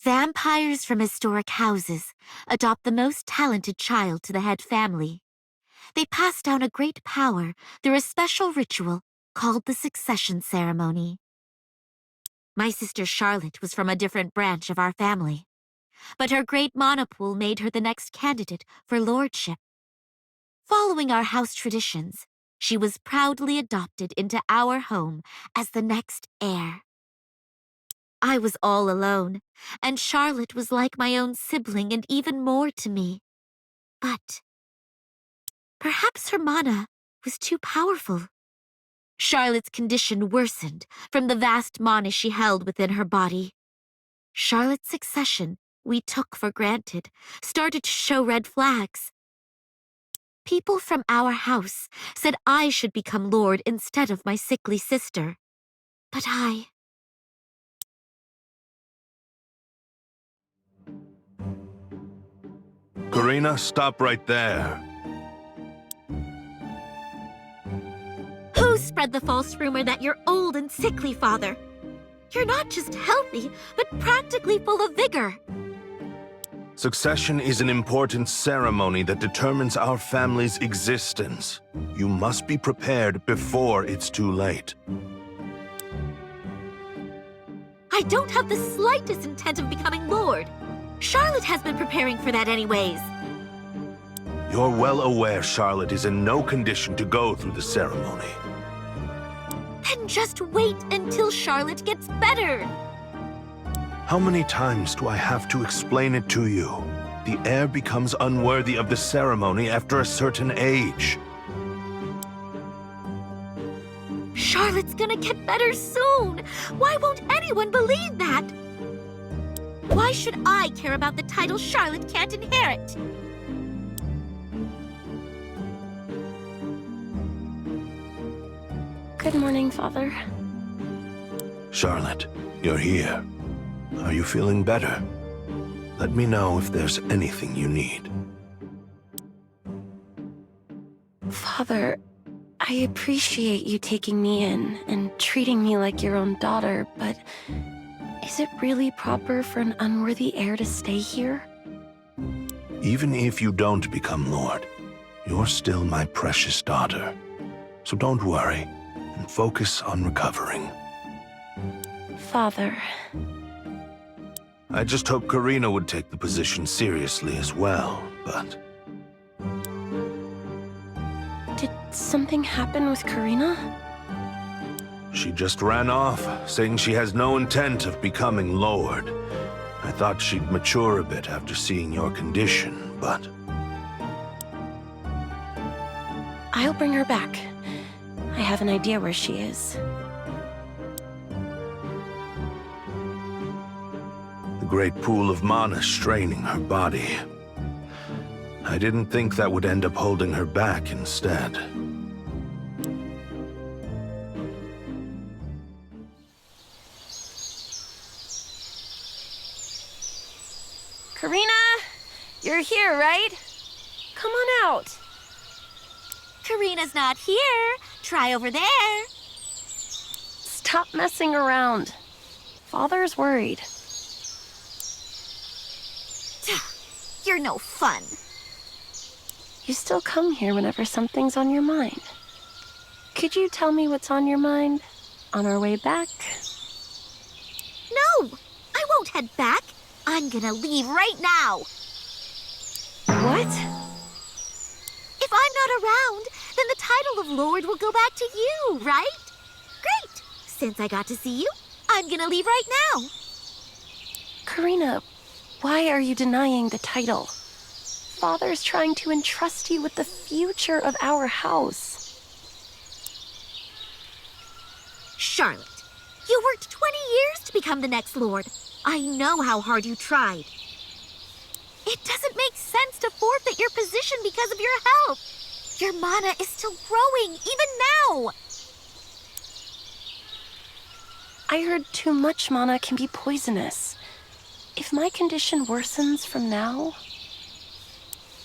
Vampires from historic houses adopt the most talented child to the head family. They pass down a great power through a special ritual called the succession ceremony. My sister Charlotte was from a different branch of our family, but her great mana pool made her the next candidate for lordship. Following our house traditions, she was proudly adopted into our home as the next heir. I was all alone, and Charlotte was like my own sibling and even more to me. But perhaps her mana was too powerful. Charlotte's condition worsened from the vast mana she held within her body. Charlotte's succession, we took for granted, started to show red flags. People from our house said I should become lord instead of my sickly sister. But Karina, stop right there. Who spread the false rumor that you're old and sickly, Father? You're not just healthy, but practically full of vigor. Succession is an important ceremony that determines our family's existence. You must be prepared before it's too late. I don't have the slightest intent of becoming lord. Charlotte has been preparing for that anyways. You're well aware Charlotte is in no condition to go through the ceremony. Then just wait until Charlotte gets better. How many times do I have to explain it to you? The heir becomes unworthy of the ceremony after a certain age. Charlotte's gonna get better soon. Why won't anyone believe that? Why should I care about the title Charlotte can't inherit? Good morning, Father. Charlotte, you're here. Are you feeling better? Let me know if there's anything you need. Father, I appreciate you taking me in and treating me like your own daughter, but is it really proper for an unworthy heir to stay here? Even if you don't become Lord, you're still my precious daughter. So don't worry and focus on recovering. Father. I just hope Karina would take the position seriously as well, but... Did something happen with Karina? She just ran off, saying she has no intent of becoming Lord. I thought she'd mature a bit after seeing your condition, but... I'll bring her back. I have an idea where she is. The great pool of mana straining her body. I didn't think that would end up holding her back instead. Karina! You're here, right? Come on out. Karina's not here. Try over there. Stop messing around. Father's worried. You're no fun. You still come here whenever something's on your mind. Could you tell me what's on your mind on our way back? No! I won't head back. I'm gonna leave right now. What? If I'm not around, then the title of Lord will go back to you, right? Great! Since I got to see you, I'm gonna leave right now. Karina, why are you denying the title? Father's trying to entrust you with the future of our house. Charlotte, you worked 20 years to become the next Lord. I know how hard you tried. It doesn't make sense to forfeit your position because of your health. Your mana is still growing, even now. I heard too much mana can be poisonous. If my condition worsens from now...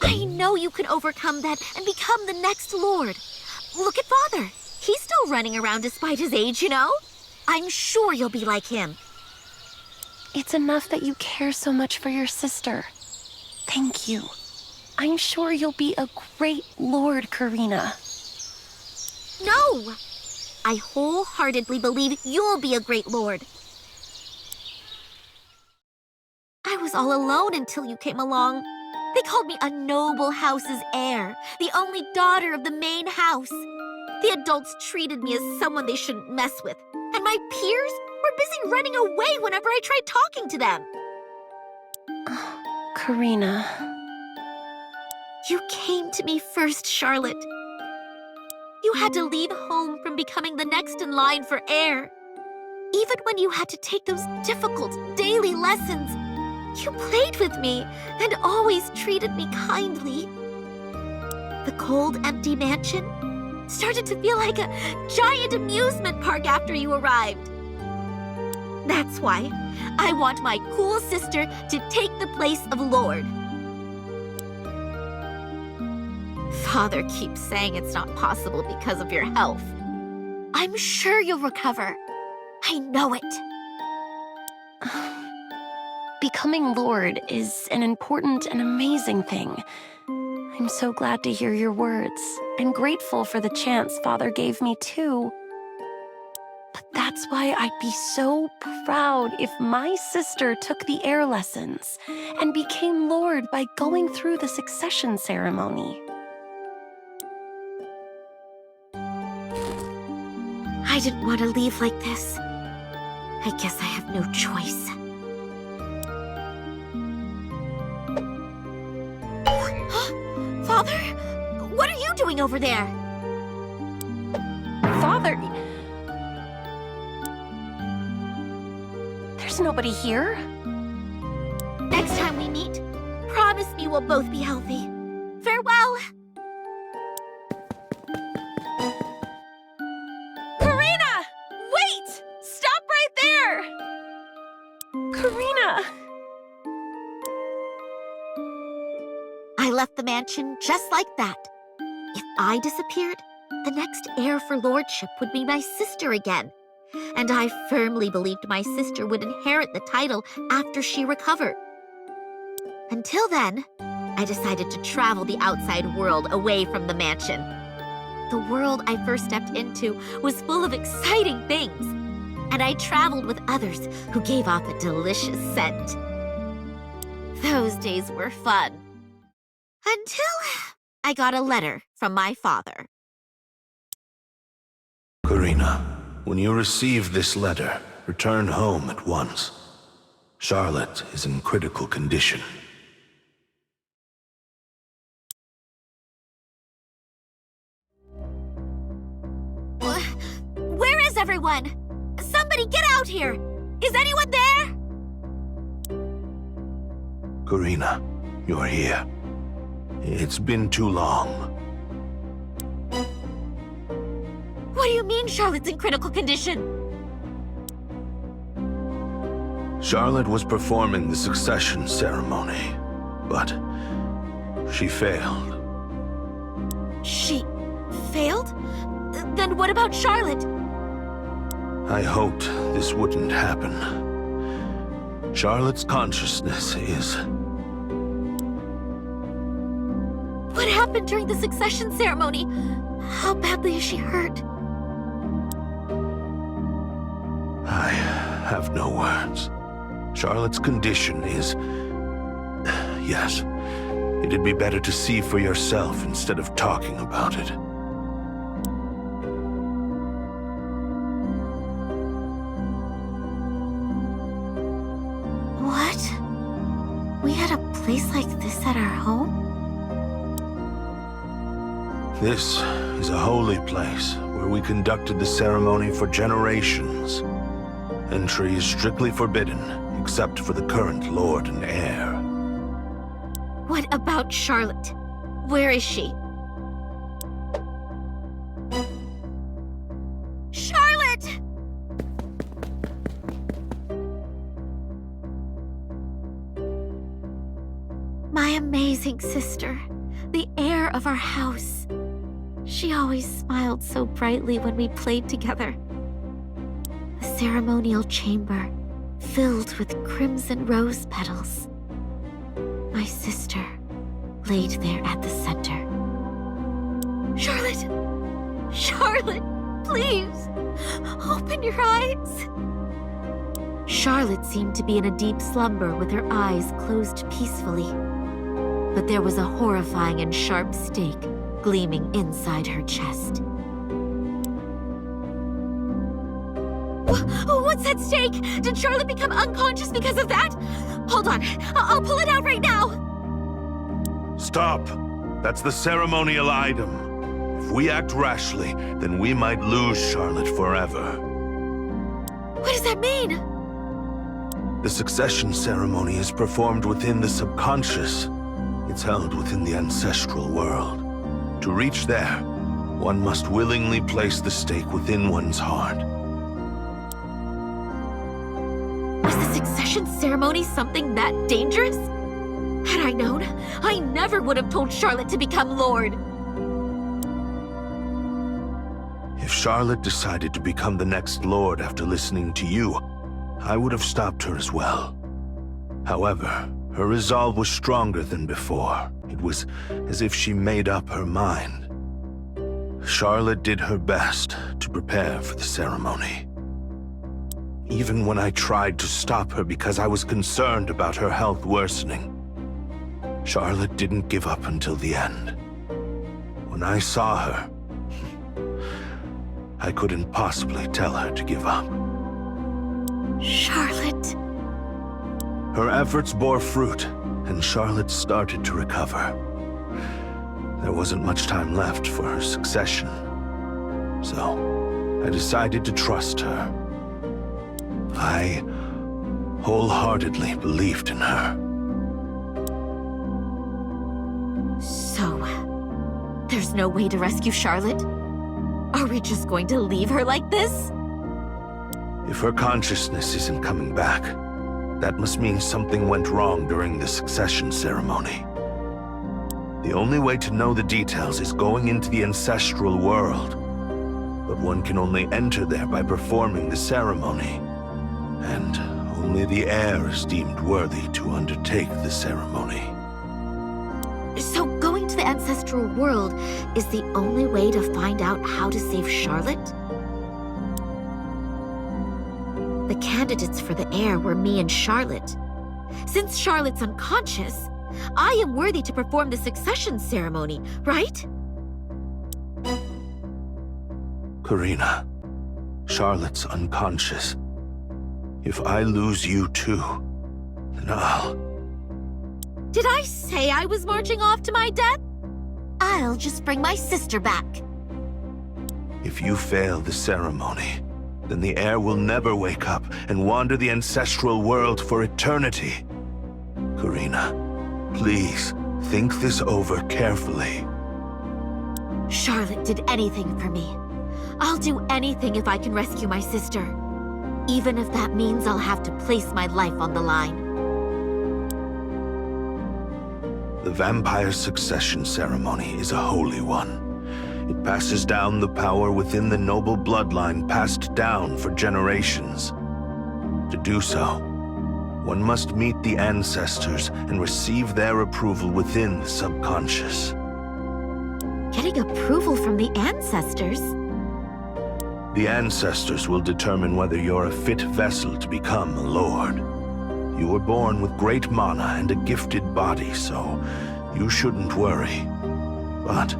I know you can overcome that and become the next Lord. Look at Father. He's still running around despite his age, you know? I'm sure you'll be like him. It's enough that you care so much for your sister. Thank you. I'm sure you'll be a great lord, Karina. No! I wholeheartedly believe you'll be a great lord. I was all alone until you came along. They called me a noble house's heir, the only daughter of the main house. The adults treated me as someone they shouldn't mess with, and my peers were busy running away whenever I tried talking to them. Karina. You came to me first, Charlotte. You had to leave home from becoming the next in line for heir. Even when you had to take those difficult daily lessons, you played with me and always treated me kindly. The cold, empty mansion started to feel like a giant amusement park after you arrived. That's why I want my cool sister to take the place of Lord. Father keeps saying it's not possible because of your health. I'm sure you'll recover. I know it. Becoming Lord is an important and amazing thing. I'm so glad to hear your words. I'm grateful for the chance Father gave me too. But that's why I'd be so proud if my sister took the heir lessons and became Lord by going through the succession ceremony. I didn't want to leave like this. I guess I have no choice. Father, what are you doing over there? Father... There's nobody here. Next time we meet, promise me we'll both be healthy. Farewell! Karina! Wait! Stop right there! Karina! I left the mansion just like that. If I disappeared, the next heir for lordship would be my sister again. And I firmly believed my sister would inherit the title after she recovered. Until then, I decided to travel the outside world away from the mansion. The world I first stepped into was full of exciting things, and I traveled with others who gave off a delicious scent. Those days were fun. Until I got a letter from my father. Karina, when you receive this letter, return home at once. Charlotte is in critical condition. Where is everyone? Somebody get out here! Is anyone there? Karina, you're here. It's been too long. What do you mean Charlotte's in critical condition? Charlotte was performing the succession ceremony, but she failed. She failed? Then what about Charlotte? I hoped this wouldn't happen. Charlotte's consciousness is... What happened during the succession ceremony? How badly is she hurt? I have no words. Charlotte's condition is... Yes, it'd be better to see for yourself instead of talking about it. What? We had a place like this at our home? This is a holy place where we conducted the ceremony for generations. Entry is strictly forbidden, except for the current lord and heir. What about Charlotte? Where is she? Charlotte! My amazing sister, the heir of our house. She always smiled so brightly when we played together. The ceremonial chamber filled with crimson rose petals. My sister laid there at the center. Charlotte! Charlotte! Please! Open your eyes! Charlotte seemed to be in a deep slumber with her eyes closed peacefully. But there was a horrifying and sharp stake gleaming inside her chest. What's that stake? Did Charlotte become unconscious because of that? Hold on, I'll pull it out right now. Stop! That's the ceremonial item. If we act rashly, then we might lose Charlotte forever. What does that mean? The succession ceremony is performed within the subconscious. It's held within the ancestral world. To reach there, one must willingly place the stake within one's heart. Was the succession ceremony something that dangerous? Had I known, I never would have told Charlotte to become Lord. If Charlotte decided to become the next Lord after listening to you, I would have stopped her as well. However, her resolve was stronger than before. It was as if she made up her mind. Charlotte did her best to prepare for the ceremony. Even when I tried to stop her because I was concerned about her health worsening, Charlotte didn't give up until the end. When I saw her, I couldn't possibly tell her to give up. Charlotte. Her efforts bore fruit, and Charlotte started to recover. There wasn't much time left for her succession, so I decided to trust her. I wholeheartedly believed in her. So, there's no way to rescue Charlotte? Are we just going to leave her like this? If her consciousness isn't coming back, that must mean something went wrong during the succession ceremony. The only way to know the details is going into the ancestral world. But one can only enter there by performing the ceremony. And only the heir is deemed worthy to undertake the ceremony. So going to the ancestral world is the only way to find out how to save Charlotte? The candidates for the heir were me and Charlotte. Since Charlotte's unconscious, I am worthy to perform the succession ceremony, right? Karina, Charlotte's unconscious. If I lose you too, then I'll... Did I say I was marching off to my death? I'll just bring my sister back. If you fail the ceremony, then the heir will never wake up and wander the ancestral world for eternity. Karina, please, think this over carefully. Charlotte did anything for me. I'll do anything if I can rescue my sister. Even if that means I'll have to place my life on the line. The vampire succession ceremony is a holy one. It passes down the power within the noble bloodline passed down for generations. To do so, one must meet the ancestors and receive their approval within the subconscious. Getting approval from the ancestors? The ancestors will determine whether you're a fit vessel to become a lord. You were born with great mana and a gifted body, so you shouldn't worry. But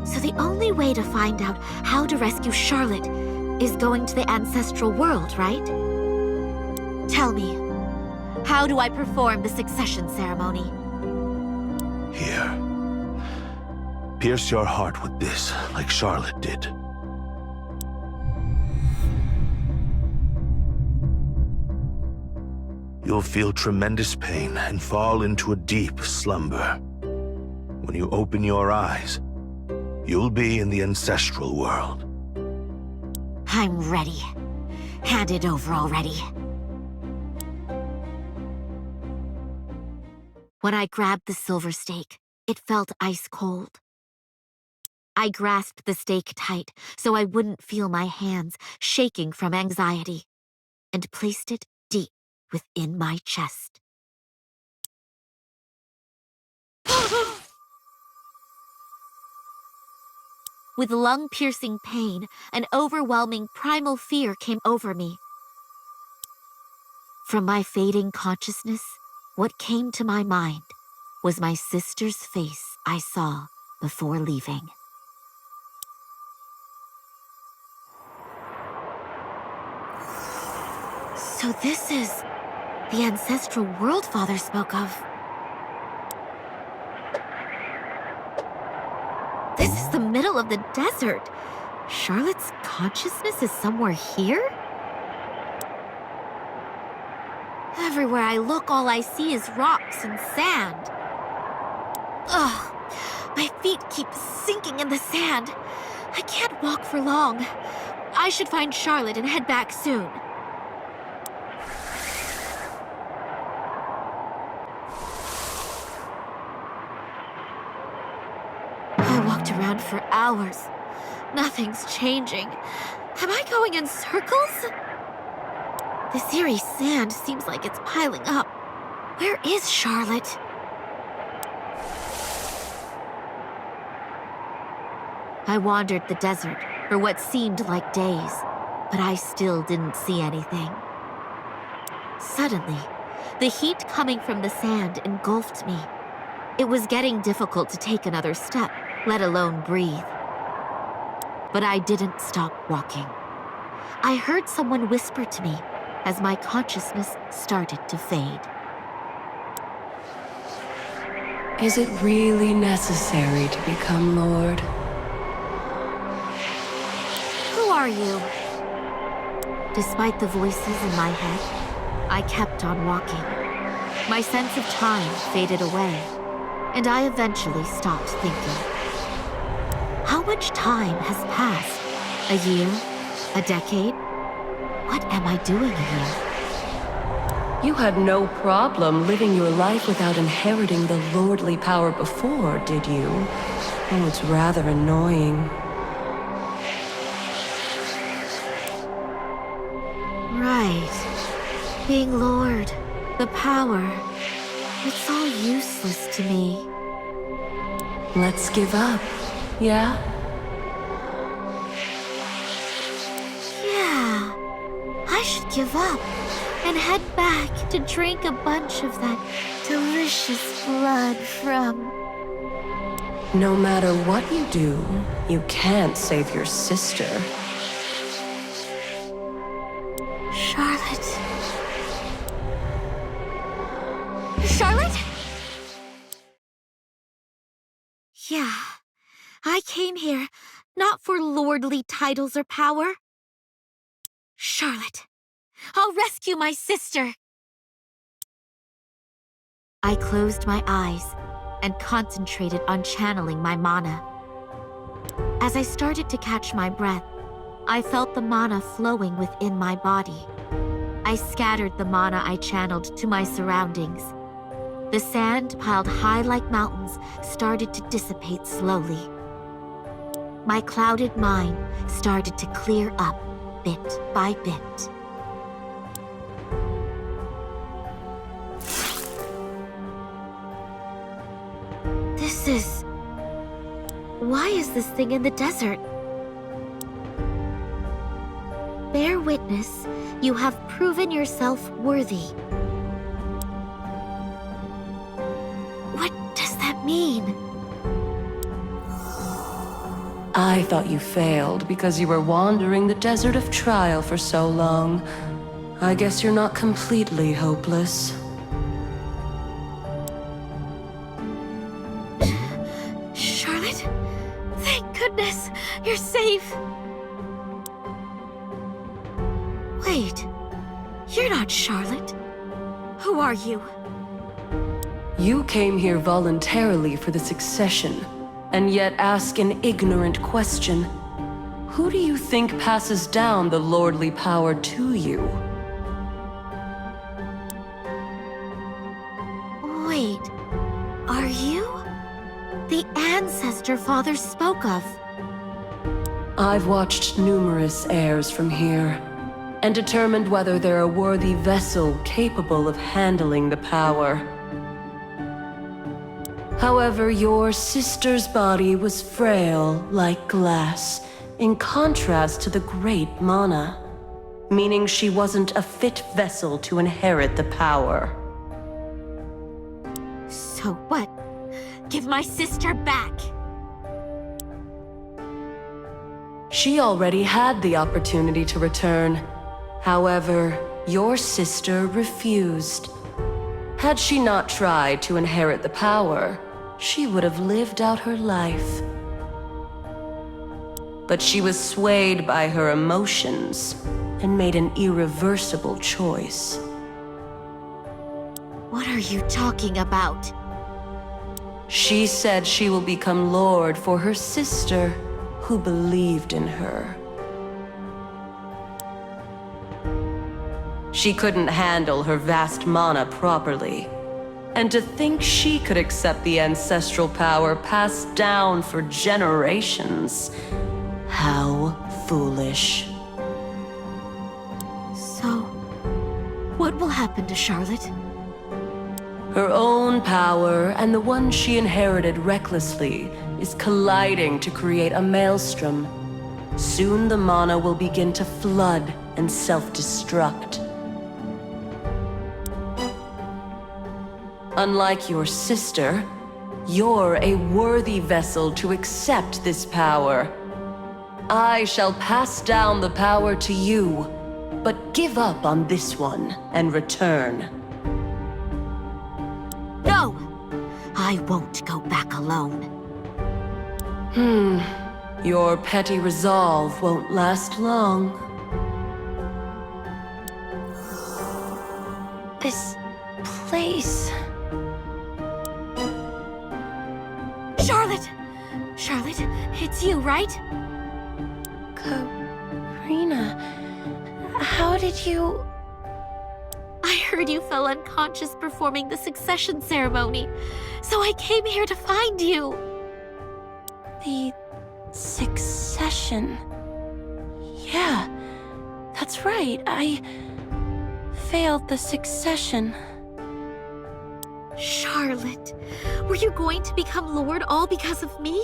So the only way to find out how to rescue Charlotte is going to the ancestral world, right? Tell me, how do I perform the succession ceremony? here, pierce your heart with this, like Charlotte did. You'll feel tremendous pain and fall into a deep slumber. When you open your eyes, you'll be in the ancestral world. I'm ready. Hand it over already. When I grabbed the silver stake, it felt ice cold. I grasped the stake tight so I wouldn't feel my hands shaking from anxiety. and placed it deep within my chest. With lung-piercing pain, an overwhelming primal fear came over me. From my fading consciousness, what came to my mind was my sister's face I saw before leaving. So this is the ancestral world Father spoke of. This is the middle of the desert. Charlotte's consciousness is somewhere here? Everywhere I look, all I see is rocks and sand. Ugh, my feet keep sinking in the sand. I can't walk for long. I should find Charlotte and head back soon. I walked around for hours. Nothing's changing. Am I going in circles? This eerie sand seems like it's piling up. Where is Charlotte? I wandered the desert for what seemed like days, but I still didn't see anything. Suddenly, the heat coming from the sand engulfed me. It was getting difficult to take another step, let alone breathe. But I didn't stop walking. I heard someone whisper to me as my consciousness started to fade. Is it really necessary to become Lord? Who are you? Despite the voices in my head, I kept on walking. My sense of time faded away, and I eventually stopped thinking. How much time has passed? A year? A decade? What am I doing here? You had no problem living your life without inheriting the lordly power before, did you? Oh, it's rather annoying. Right. Being Lord, the power, it's all useless to me. Let's give up, yeah? Yeah, I should give up and head back to drink a bunch of that delicious blood from... No matter what you do, you can't save your sister. Charlotte. Charlotte? Yeah, I came here not for lordly titles or power. Charlotte, I'll rescue my sister. I closed my eyes and concentrated on channeling my mana. As I started to catch my breath, I felt the mana flowing within my body. I scattered the mana I channeled to my surroundings. The sand piled high like mountains started to dissipate slowly. My clouded mind started to clear up bit by bit. This is... Why is this thing in the desert? Bear witness, you have proven yourself worthy. What does that mean? I thought you failed because you were wandering the desert of trial for so long. I guess you're not completely hopeless. Charlotte? Thank goodness, you're safe. Wait, you're not Charlotte. Who are you? You came here voluntarily for the succession, and yet ask an ignorant question. Who do you think passes down the lordly power to you? Wait, are you the ancestor Father spoke of? I've watched numerous heirs from here, and determined whether they're a worthy vessel capable of handling the power. However, your sister's body was frail like glass, in contrast to the great Mana, meaning she wasn't a fit vessel to inherit the power. So what? Give my sister back! She already had the opportunity to return. However, your sister refused. Had she not tried to inherit the power, she would have lived out her life. But she was swayed by her emotions and made an irreversible choice. What are you talking about? She said she will become Lord for her sister, who believed in her. She couldn't handle her vast mana properly. And to think she could accept the ancestral power passed down for generations. How foolish. So, what will happen to Charlotte? Her own power and the one she inherited recklessly is colliding to create a maelstrom. Soon the mana will begin to flood and self-destruct. Unlike your sister, you're a worthy vessel to accept this power. I shall pass down the power to you, but give up on this one and return. No! I won't go back alone. Your petty resolve won't last long. This place... Charlotte! Charlotte, it's you, right? Karina... How did you... I heard you fell unconscious performing the succession ceremony, so I came here to find you. The... succession... Yeah, that's right. I... failed the succession. Charlotte, were you going to become Lord all because of me?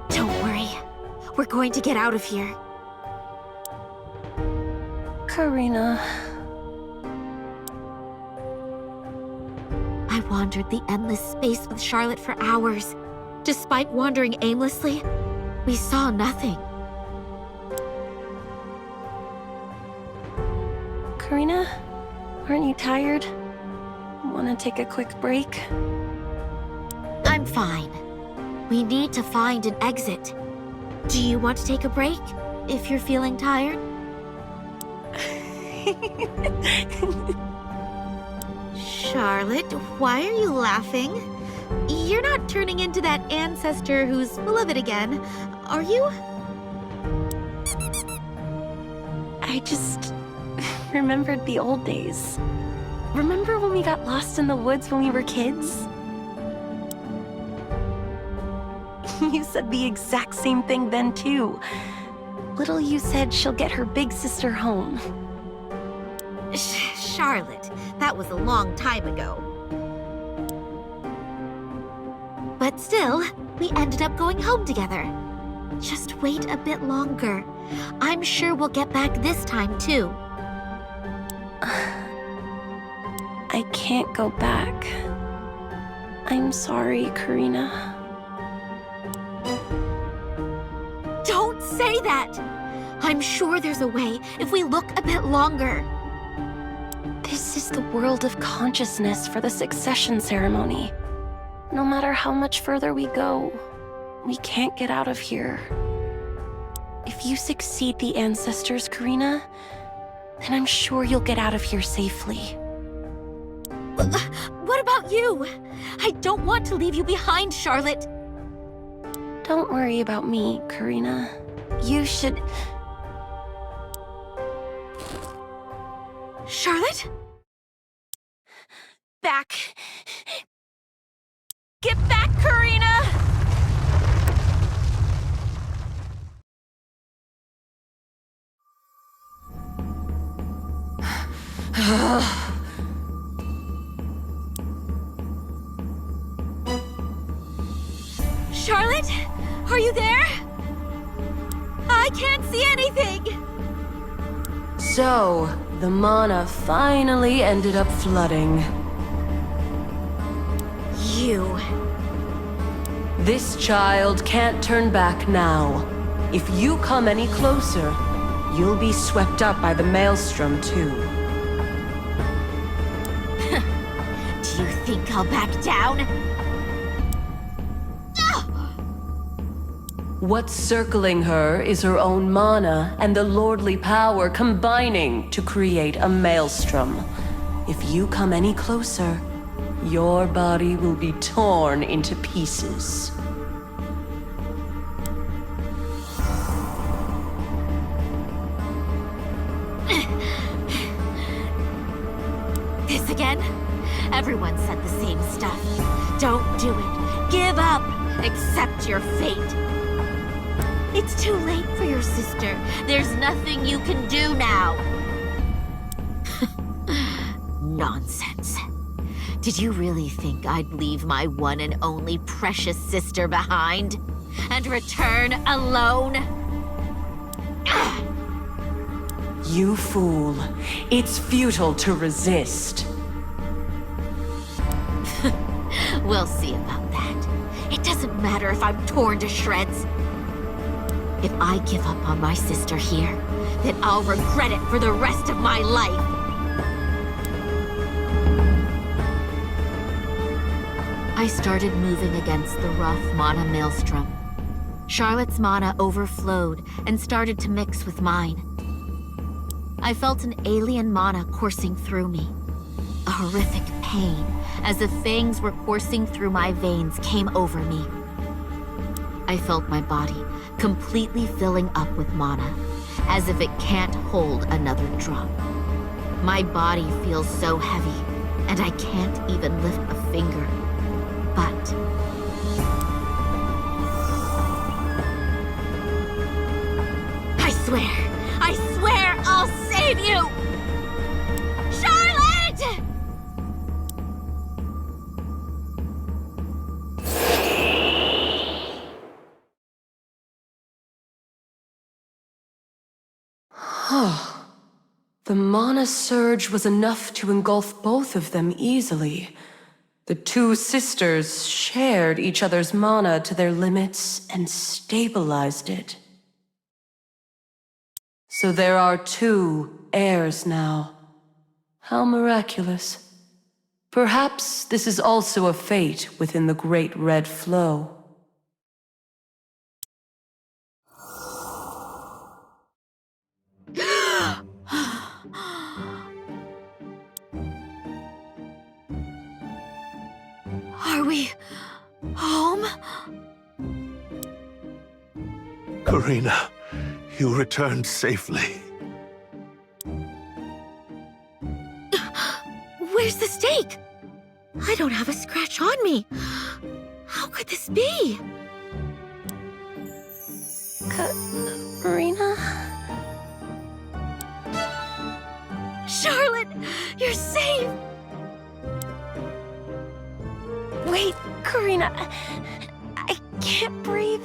Don't worry. We're going to get out of here. Karina... I wandered the endless space with Charlotte for hours. Despite wandering aimlessly, we saw nothing. Karina? Aren't you tired? Want to take a quick break? I'm fine. We need to find an exit. Do you want to take a break, if you're feeling tired? Charlotte, why are you laughing? You're not turning into that ancestor who's full of it again, are you? I just remembered the old days. Remember when we got lost in the woods when we were kids? You said the exact same thing then, too. Little you said she'll get her big sister home. Charlotte, that was a long time ago. But still, we ended up going home together. Just wait a bit longer. I'm sure we'll get back this time, too. I can't go back. I'm sorry, Karina. Don't say that! I'm sure there's a way if we look a bit longer. This is the world of consciousness for the succession ceremony. No matter how much further we go, we can't get out of here. If you succeed the ancestors, Karina, then I'm sure you'll get out of here safely. What about you? I don't want to leave you behind, Charlotte. Don't worry about me, Karina. You should... Charlotte? Back! Get back, Karina! Charlotte? Are you there? I can't see anything! So, the mana finally ended up flooding. You... This child can't turn back now. If you come any closer, you'll be swept up by the maelstrom too. Do you think I'll back down? What's circling her is her own mana and the lordly power combining to create a maelstrom. If you come any closer, your body will be torn into pieces. This again? Everyone said the same stuff. Don't do it. Give up. Accept your fate. It's too late for your sister. There's nothing you can do now. Nonsense. Did you really think I'd leave my one and only precious sister behind? And return alone? You fool. It's futile to resist. We'll see about that. It doesn't matter if I'm torn to shreds. If I give up on my sister here, then I'll regret it for the rest of my life. I started moving against the rough mana maelstrom. Charlotte's mana overflowed and started to mix with mine. I felt an alien mana coursing through me. A horrific pain, as if fangs were coursing through my veins, came over me. I felt my body completely filling up with mana, as if it can't hold another drop. My body feels so heavy, and I can't even lift a finger. But I swear I'll save you! Charlotte! The mana surge was enough to engulf both of them easily. The two sisters shared each other's mana to their limits and stabilized it. So there are two heirs now. How miraculous. Perhaps this is also a fate within the Great Red Flow. Are we home? Karina, you returned safely. Where's the stake? I don't have a scratch on me. How could this be? Karina? Charlotte, you're safe! Wait, Karina. I can't breathe.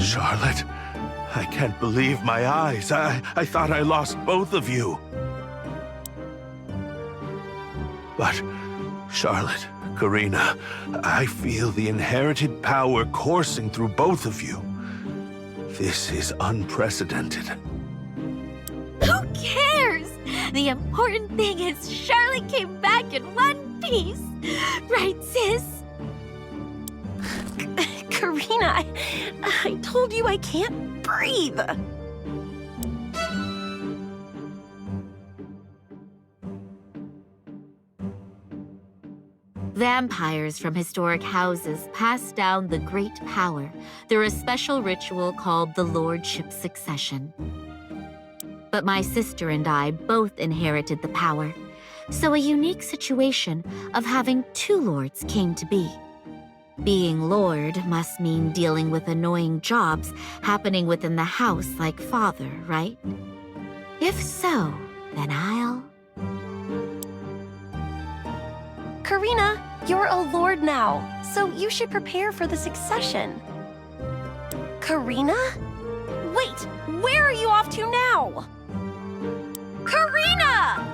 Charlotte, I can't believe my eyes. I thought I lost both of you. But, Charlotte, Karina, I feel the inherited power coursing through both of you. This is unprecedented. Who cares? The important thing is Charlotte came back in one piece. Right, sis? Karina, I told you I can't breathe. Vampires from historic houses pass down the great power through a special ritual called the Lordship Succession. But my sister and I both inherited the power, so a unique situation of having two lords came to be. Being lord must mean dealing with annoying jobs happening within the house like father, right? If so, then I'll... Karina, you're a lord now, so you should prepare for the succession. Karina? Wait, where are you off to now? Karina!